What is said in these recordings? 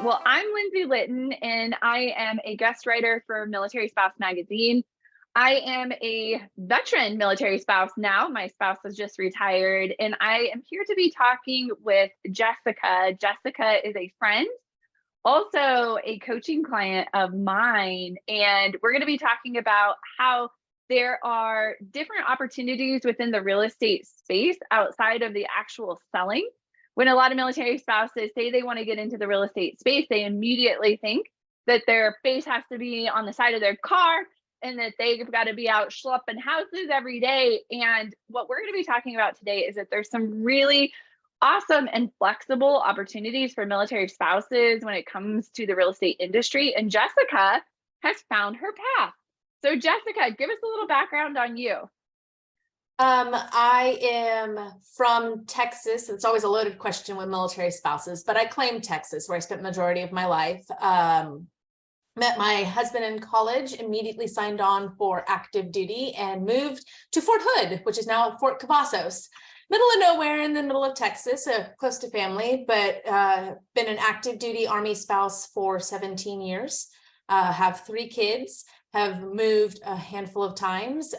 Well, I'm Lindsey Litton, and I am a guest writer for Military Spouse magazine. I am a veteran military spouse now. My spouse has just retired, and I am here to be talking with Jessica. Jessica is a friend, also a coaching client of mine, and we're going to be talking about how there are different opportunities within the real estate space outside of the actual selling. When a lot of military spouses say they want to get into the real estate space, they immediately think that their face has to be on the side of their car and that they've got to be out schlepping houses every day. And what we're going to be talking about today is that there's some really awesome and flexible opportunities for military spouses when it comes to the real estate industry. And Jessica has found her path. So Jessica, give us a little background on you. I am from Texas. It's always a loaded question with military spouses, but I claim Texas, where I spent the majority of my life. Met my husband in college, immediately signed on for active duty and moved to Fort Hood, which is now Fort Cavazos, middle of nowhere in the middle of Texas, close to family, but been an active duty Army spouse for 17 years, have 3 kids, have moved a handful of times,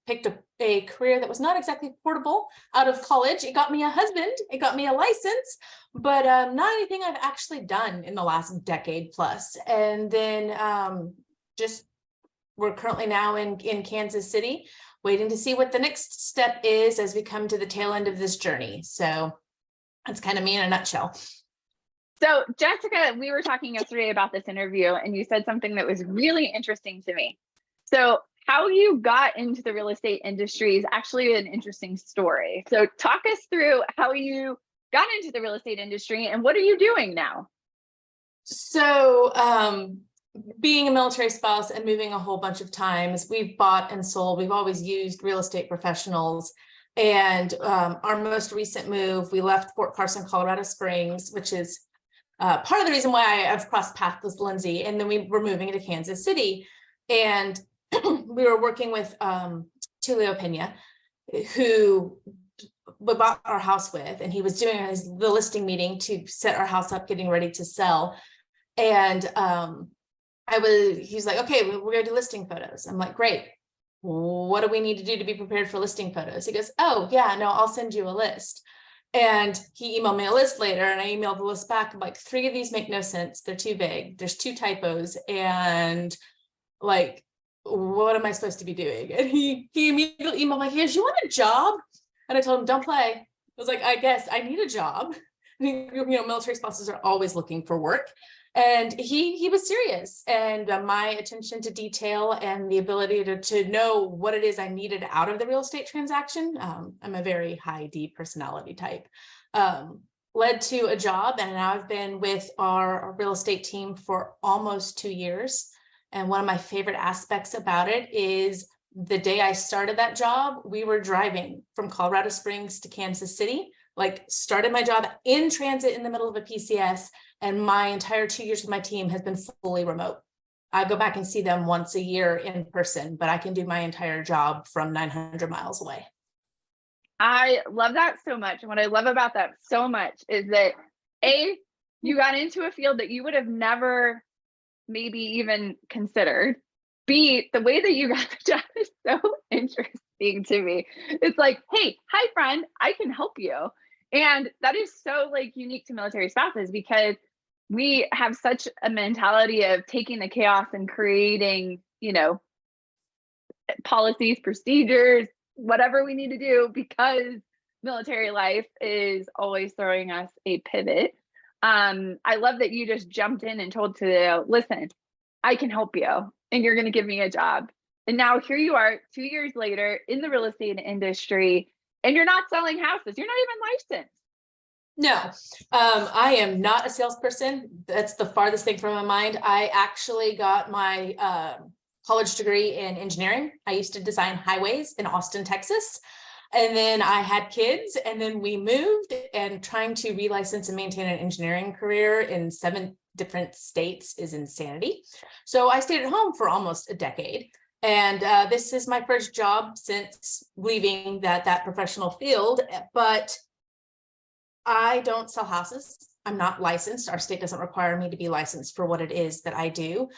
picked a career that was not exactly portable out of college. It got me a husband, it got me a license, but not anything I've actually done in the last decade plus. And then we're currently now in Kansas City, waiting to see what the next step is as we come to the tail end of this journey. So that's kind of me in a nutshell. So Jessica, we were talking yesterday about this interview and you said something that was really interesting to me. So how you got into the real estate industry is actually an interesting story. So talk us through how you got into the real estate industry and what are you doing now? So being a military spouse and moving a whole bunch of times, we've bought and sold. We've always used real estate professionals. And our most recent move, we left Fort Carson, Colorado Springs, which is part of the reason why I've crossed paths with Lindsey, and then we were moving into Kansas City, and we were working with Tulio Pena, who we bought our house with, and he was doing the listing meeting to set our house up, getting ready to sell. And he's like, okay, we're gonna do listing photos. I'm like, great. What do we need to do to be prepared for listing photos? He goes, oh yeah, no, I'll send you a list. And he emailed me a list later, and I emailed the list back. I'm like, 3 of these make no sense. They're too big. There's 2 typos. And like, what am I supposed to be doing? And he immediately emailed like, here's, you want a job? And I told him, don't play. I was like, I guess I need a job. Military spouses are always looking for work. And he was serious, and my attention to detail and the ability to know what it is I needed out of the real estate transaction. I'm a very high D personality type, led to a job. And now I've been with our real estate team for almost 2 years. And one of my favorite aspects about it is the day I started that job, we were driving from Colorado Springs to Kansas City, like started my job in transit in the middle of a PCS. And my entire 2 years with my team has been fully remote. I go back and see them once a year in person, but I can do my entire job from 900 miles away. I love that so much. And what I love about that so much is that A, you got into a field that you would have never maybe even considered. B, the way that you got the job is so interesting to me. It's like, hey, hi friend, I can help you. And that is so like unique to military spouses, because we have such a mentality of taking the chaos and creating, policies, procedures, whatever we need to do, because military life is always throwing us a pivot. I love that you just jumped in and told Tulio, listen, I can help you and you're going to give me a job. And now here you are 2 years later in the real estate industry, and you're not selling houses. You're not even licensed. No, I am not a salesperson. That's the farthest thing from my mind. I actually got my college degree in engineering. I used to design highways in Austin, Texas. And then I had kids, and then we moved, and trying to relicense and maintain an engineering career in 7 different states is insanity. So I stayed at home for almost a decade. And this is my first job since leaving that professional field. But I don't sell houses. I'm not licensed. Our state doesn't require me to be licensed for what it is that I do.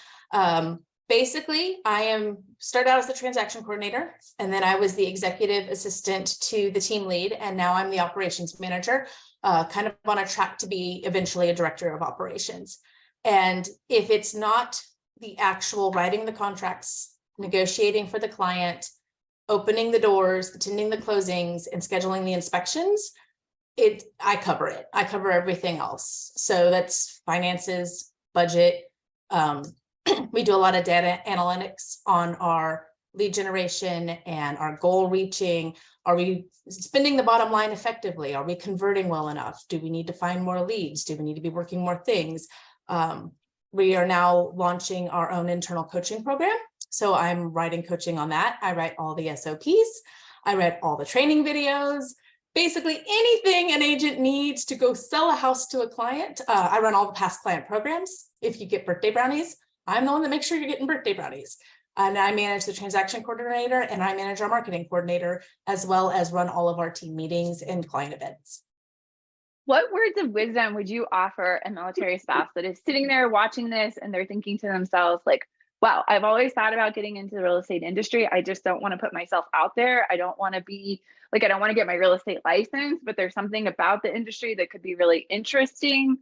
Basically, I started out as the transaction coordinator, and then I was the executive assistant to the team lead, and now I'm the operations manager, kind of on a track to be eventually a director of operations. And if it's not the actual writing the contracts, negotiating for the client, opening the doors, attending the closings, and scheduling the inspections, I cover it. I cover everything else. So that's finances, budget. We do a lot of data analytics on our lead generation and our goal reaching. Are we spending the bottom line effectively? Are we converting well enough? Do we need to find more leads? Do we need to be working more things? We are now launching our own internal coaching program. So I'm writing coaching on that. I write all the SOPs. I write all the training videos. Basically anything an agent needs to go sell a house to a client. I run all the past client programs. If you get birthday brownies, I'm the one that makes sure you're getting birthday brownies. And I manage the transaction coordinator, and I manage our marketing coordinator, as well as run all of our team meetings and client events. What words of wisdom would you offer a military spouse that is sitting there watching this and they're thinking to themselves, like, wow, I've always thought about getting into the real estate industry. I just don't want to put myself out there. I don't want to be like, I don't want to get my real estate license, but there's something about the industry that could be really interesting.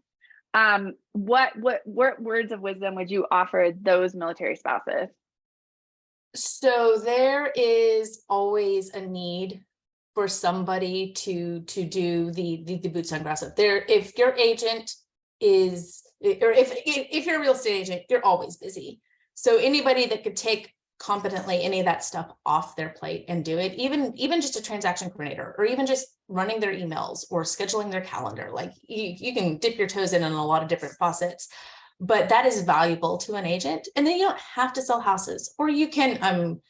What words of wisdom would you offer those military spouses? So there is always a need for somebody to do the boots on grass up there. If your agent is, or if you're a real estate agent, you're always busy. So anybody that could take competently any of that stuff off their plate and do it, even just a transaction coordinator, or even just running their emails or scheduling their calendar, like you can dip your toes in a lot of different faucets, but that is valuable to an agent. And then you don't have to sell houses, or you can,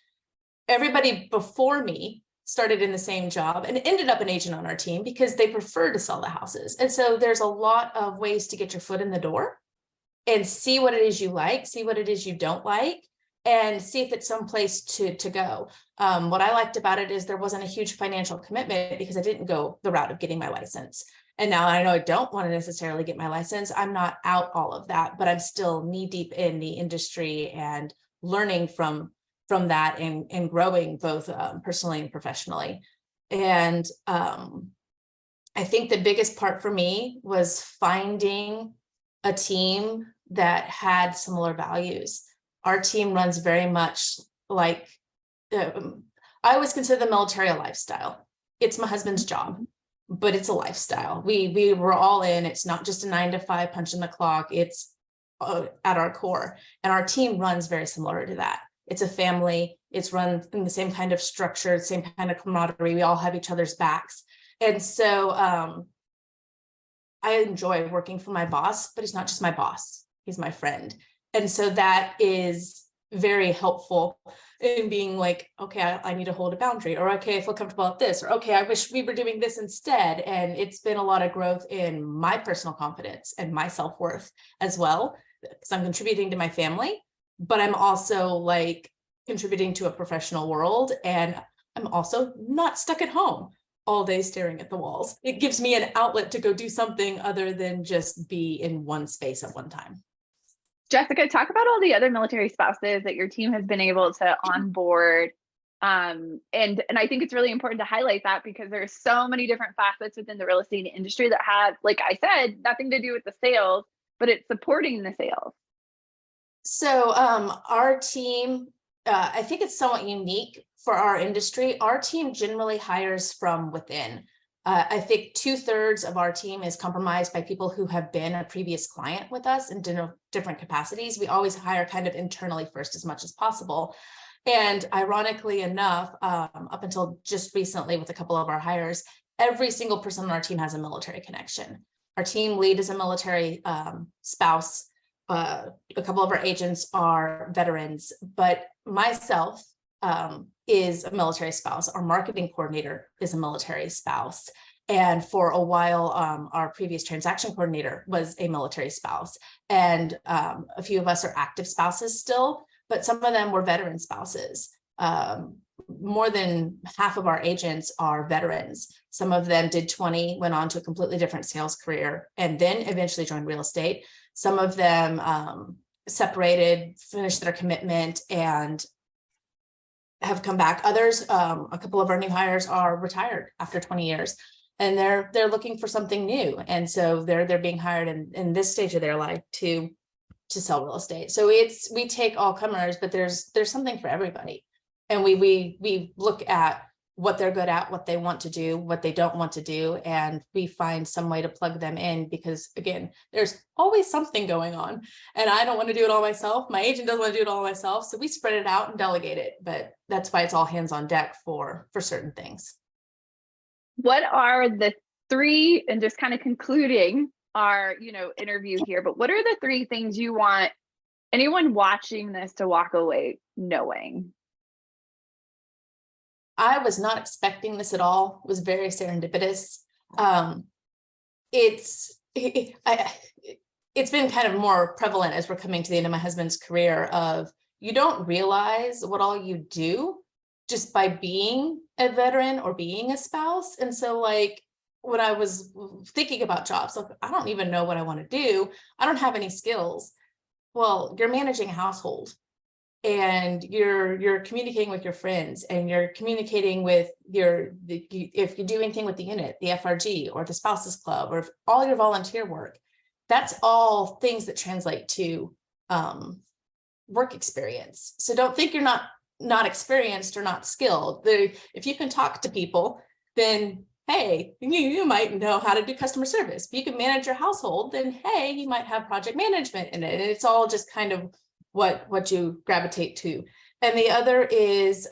everybody before me started in the same job and ended up an agent on our team because they prefer to sell the houses. And so there's a lot of ways to get your foot in the door and see what it is you like, see what it is you don't like, and see if it's someplace to go. What I liked about it is there wasn't a huge financial commitment because I didn't go the route of getting my license. And now I know I don't want to necessarily get my license. I'm not out all of that, but I'm still knee deep in the industry and learning from that and growing both personally and professionally. And I think the biggest part for me was finding a team that had similar values. Our team runs very much like, I always consider the military a lifestyle. It's my husband's job, but it's a lifestyle. We were all in. It's not just a 9-to-5 punch in the clock. It's at our core. And our team runs very similar to that. It's a family. It's run in the same kind of structure, same kind of camaraderie. We all have each other's backs. And so I enjoy working for my boss, but he's not just my boss. He's my friend. And so that is very helpful in being like, okay, I need to hold a boundary, or okay, I feel comfortable at this, or okay, I wish we were doing this instead. And it's been a lot of growth in my personal confidence and my self-worth as well, because I'm contributing to my family, but I'm also like contributing to a professional world. And I'm also not stuck at home all day staring at the walls. It gives me an outlet to go do something other than just be in one space at one time. Jessica, talk about all the other military spouses that your team has been able to onboard. And I think it's really important to highlight that because there's so many different facets within the real estate industry that have, like I said, nothing to do with the sales, but it's supporting the sales. So our team, I think it's somewhat unique for our industry. Our team generally hires from within. I think 2/3 of our team is comprised by people who have been a previous client with us in different capacities. We always hire kind of internally first as much as possible. And ironically enough, up until just recently with a couple of our hires, every single person on our team has a military connection. Our team lead is a military spouse. A couple of our agents are veterans, but myself is a military spouse. Our marketing coordinator is a military spouse. And for a while, our previous transaction coordinator was a military spouse. And a few of us are active spouses still, but some of them were veteran spouses. more than half of our agents are veterans. Some of them did 20, went on to a completely different sales career, and then eventually joined real estate. Some of them separated, finished their commitment, and have come back. Others, a couple of our new hires are retired after 20 years, and they're looking for something new. And so they're being hired in this stage of their life to sell real estate. So we take all comers, but there's something for everybody. And we look at what they're good at, what they want to do, what they don't want to do, and we find some way to plug them in, because again, there's always something going on, and I don't want to do it all myself. My agent doesn't want to do it all myself, so we spread it out and delegate it. But that's why it's all hands on deck for certain things. What are the three, and just kind of concluding our interview here, but what are the three things you want anyone watching this to walk away knowing? I was not expecting this at all. It was very serendipitous. It's been kind of more prevalent as we're coming to the end of my husband's career, of you don't realize what all you do just by being a veteran or being a spouse. And so like when I was thinking about jobs, like, I don't even know what I want to do. I don't have any skills. Well, you're managing a household, and you're communicating with your friends, and you're communicating with if you do anything with the unit, the FRG or the spouses club, or all your volunteer work, that's all things that translate to work experience. So don't think you're not experienced or not skilled. If you can talk to people, then hey, you might know how to do customer service. If you can manage your household, then hey, you might have project management in it. And it's all just kind of what you gravitate to. And the other is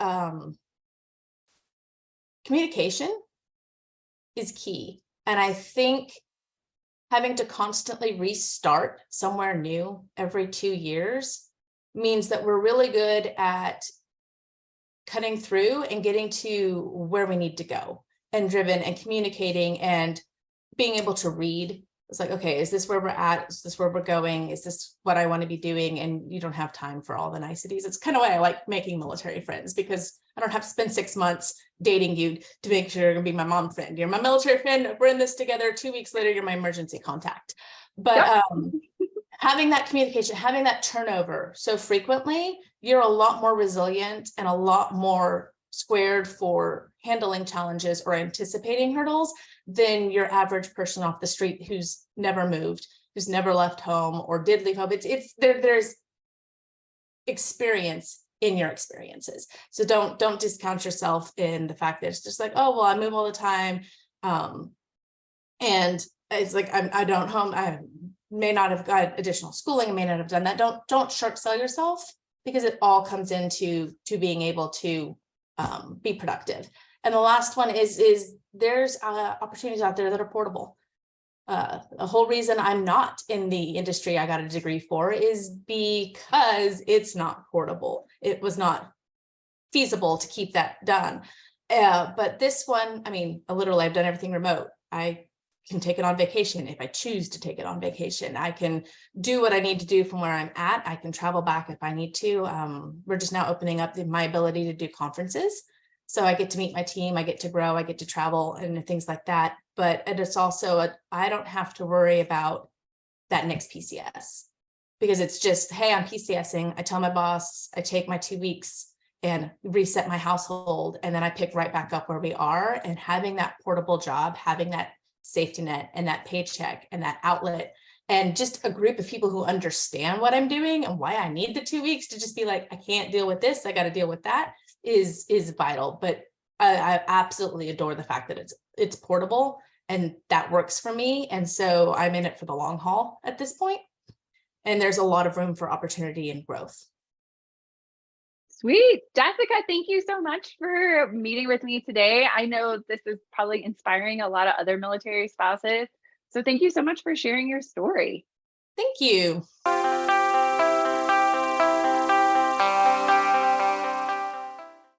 communication is key. And I think having to constantly restart somewhere new every 2 years means that we're really good at cutting through and getting to where we need to go, and driven and communicating and being able to read. It's like, okay, is this where we're at? Is this where we're going? Is this what I want to be doing? And you don't have time for all the niceties. It's kind of why I like making military friends, because I don't have to spend 6 months dating you to make sure you're going to be my mom friend. You're my military friend. We're in this together. 2 weeks later, you're my emergency contact. But having that communication, having that turnover so frequently, you're a lot more resilient and a lot more squared for handling challenges or anticipating hurdles than your average person off the street who's never moved, who's never left home or did leave home. There's experience in your experiences. So don't discount yourself in the fact that it's just like, oh, well, I move all the time. And it's like, I don't home. I may not have got additional schooling. I may not have done that. Don't short sell yourself, because it all comes into being able to be productive. And the last one is there's opportunities out there that are portable. The whole reason I'm not in the industry I got a degree for is because it's not portable. It was not feasible to keep that done. But this one, I mean, literally, I've done everything remote. I can take it on vacation if I choose to take it on vacation. I can do what I need to do from where I'm at. I can travel back if I need to. We're just now opening up my ability to do conferences. So I get to meet my team, I get to grow, I get to travel and things like that. But it's also, I don't have to worry about that next PCS, because it's just, hey, I'm PCSing. I tell my boss, I take my 2 weeks and reset my household. And then I pick right back up where we are. And having that portable job, having that safety net and that paycheck and that outlet, and just a group of people who understand what I'm doing and why I need the 2 weeks to just be like, I can't deal with this, I got to deal with that, is vital. But I absolutely adore the fact that it's portable, and that works for me. And so I'm in it for the long haul at this point. And there's a lot of room for opportunity and growth. Sweet. Jessica, thank you so much for meeting with me today. I know this is probably inspiring a lot of other military spouses. So thank you so much for sharing your story. Thank you.